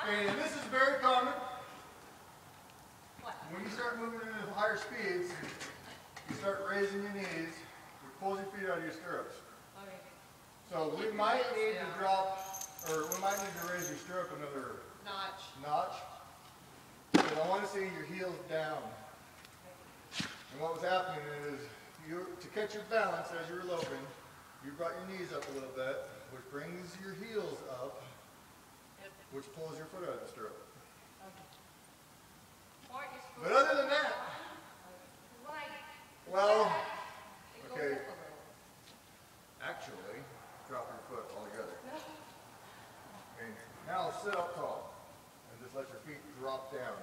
And this is very common. When you start moving into higher speeds, you start raising your knees, you pull your feet out of your stirrups. Okay. So we might need to drop, or we might need to raise your stirrup another notch. Because I want to see your heels down. And what was happening is, to catch your balance as you're loping, you brought your knees up a little bit, which brings your heels up, which pulls your foot out of the stirrup. But other than that, well, okay, actually, drop your foot altogether. Okay, now sit up tall and just let your feet drop down.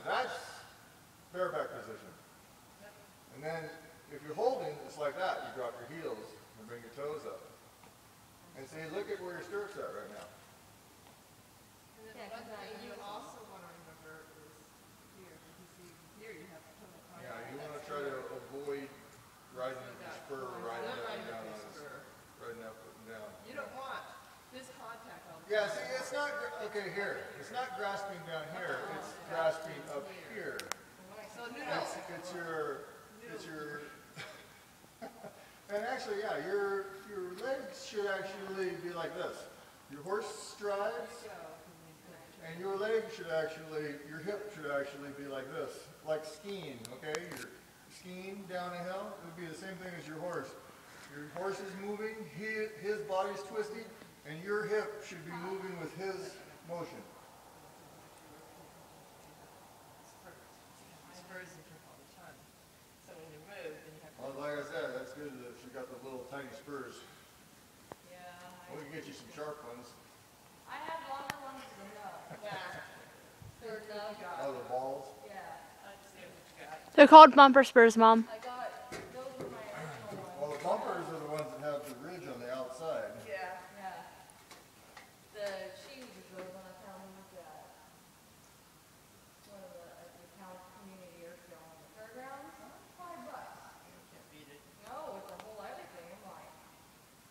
That's bareback position. And then, if you're holding, it's like that. You drop your heels and bring your toes up. And see, look at where your stirrup's at right now. Yeah, one thing you also want to remember is here. You see, here you have total contact. Yeah, you want to try to avoid riding the spur, riding up and down on this, riding up and down. You don't want this contact all the time. Yeah, see, it's not, okay, here. It's not grasping down here. It's grasping up here. So noodle. It's your, and actually, yeah, your legs should actually be like this. Your horse strides, and your leg should actually, your hip should actually be like this, like skiing, okay? You're skiing down a hill, it would be the same thing as your horse. Your horse is moving, his body's twisting, and your hip should be moving with his motion. Well, like I said, that's good that she got the little tiny spurs. Yeah. We can get you some sharp ones. I have longer ones than that. Yeah. They're Oh, the balls? Yeah. I understand what you got. They're called bumper spurs, Mom. I got, those were my original ones. Well, the bumpers are the ones that have the ridge on the outside. Yeah. Yeah. The shoes are those when I found them at one of the town community air show on the fairgrounds. $5. Can't beat it. No, with the whole everything. I'm like,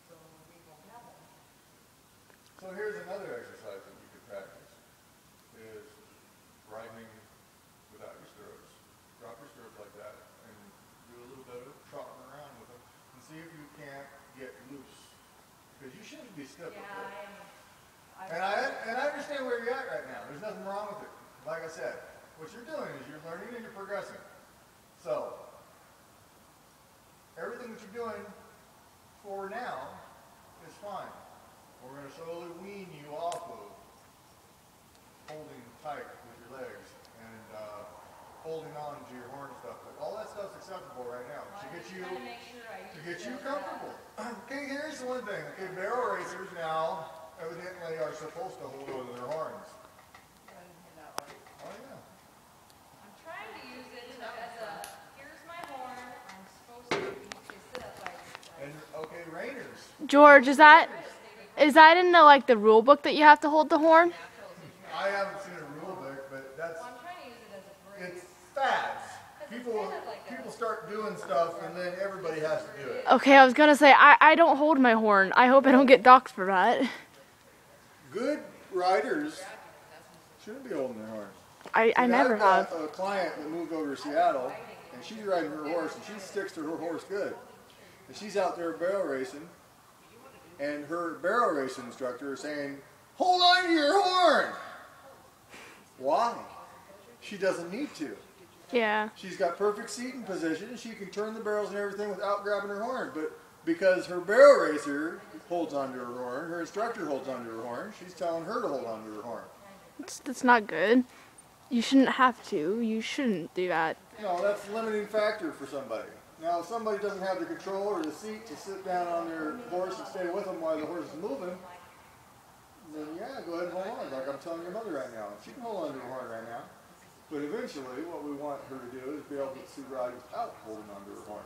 so we won't have them. So here's another exercise that you could practice, is riding without your stirrups. Drop your stirrups like that and do a little bit of trotting around with them and see if you can't get loose. Because you shouldn't be stiff with it. And I understand where you're at right now. There's nothing wrong with it. Like I said, what you're doing is you're learning and you're progressing. So, everything that you're doing for now is fine. We're going to slowly wean you off of holding tight with your legs and holding on to your horn and stuff. But all that stuff's acceptable right now to get you comfortable. Okay, here's the one thing. Okay, barrel racers now evidently are supposed to hold on to their horns. Oh yeah. I'm trying to use it as a, here's my horn, I'm supposed to sit up like this. And okay, reiners. George, is that in the rule book that you have to hold the horn? I haven't seen a rule book, but that's, I'm trying to use it as a brace. it's fads. People start doing stuff and then everybody has to do it. Okay, I was gonna say I don't hold my horn. I hope I don't get doxxed for that. Good riders shouldn't be holding their horns. I never have. I've got a client that moved over to Seattle, and she's riding her horse, and she sticks to her horse good. And she's out there barrel racing, and her barrel racing instructor is saying, "Hold on to your horn." Why? She doesn't need to. Yeah. She's got perfect seating position. She can turn the barrels and everything without grabbing her horn. But because her barrel racer holds onto her horn, her instructor holds onto her horn, she's telling her to hold onto her horn. That's not good. You shouldn't have to. You shouldn't do that. No, that's a limiting factor for somebody. Now, if somebody doesn't have the control or the seat to sit down on their horse and stay with them while the horse is moving, then yeah, go ahead and hold on. Like I'm telling your mother right now. She can hold on to her horn right now. But eventually, what we want her to do is be able to ride without holding on to her horn.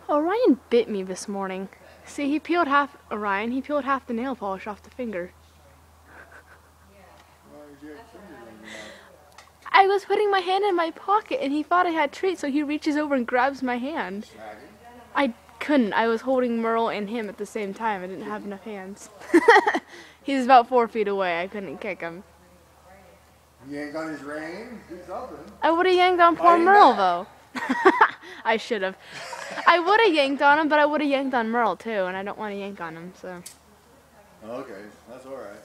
Orion bit me this morning. See, he peeled half the nail polish off the finger. I was putting my hand in my pocket and he thought I had treats, so he reaches over and grabs my hand. I couldn't. I was holding Merle and him at the same time. I didn't have enough hands. He's about 4 feet away. I couldn't kick him. Yank on his rein, do something. I would have yanked on poor Fighting Merle, back. though. I should have. I would have yanked on him, but I would have yanked on Merle, too, and I don't want to yank on him, so. Okay, that's all right.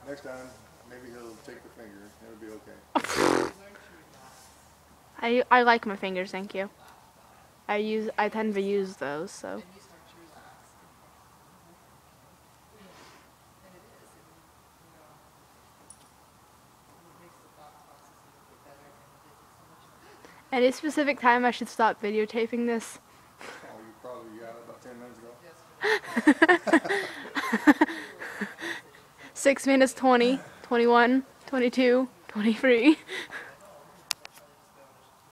Next time, maybe he'll take the finger. It'll be okay. I like my fingers, thank you. I tend to use those, so. Any specific time I should stop videotaping this? Oh, you probably got it about 10 minutes ago. 6 minutes 20, 21, 22, 23.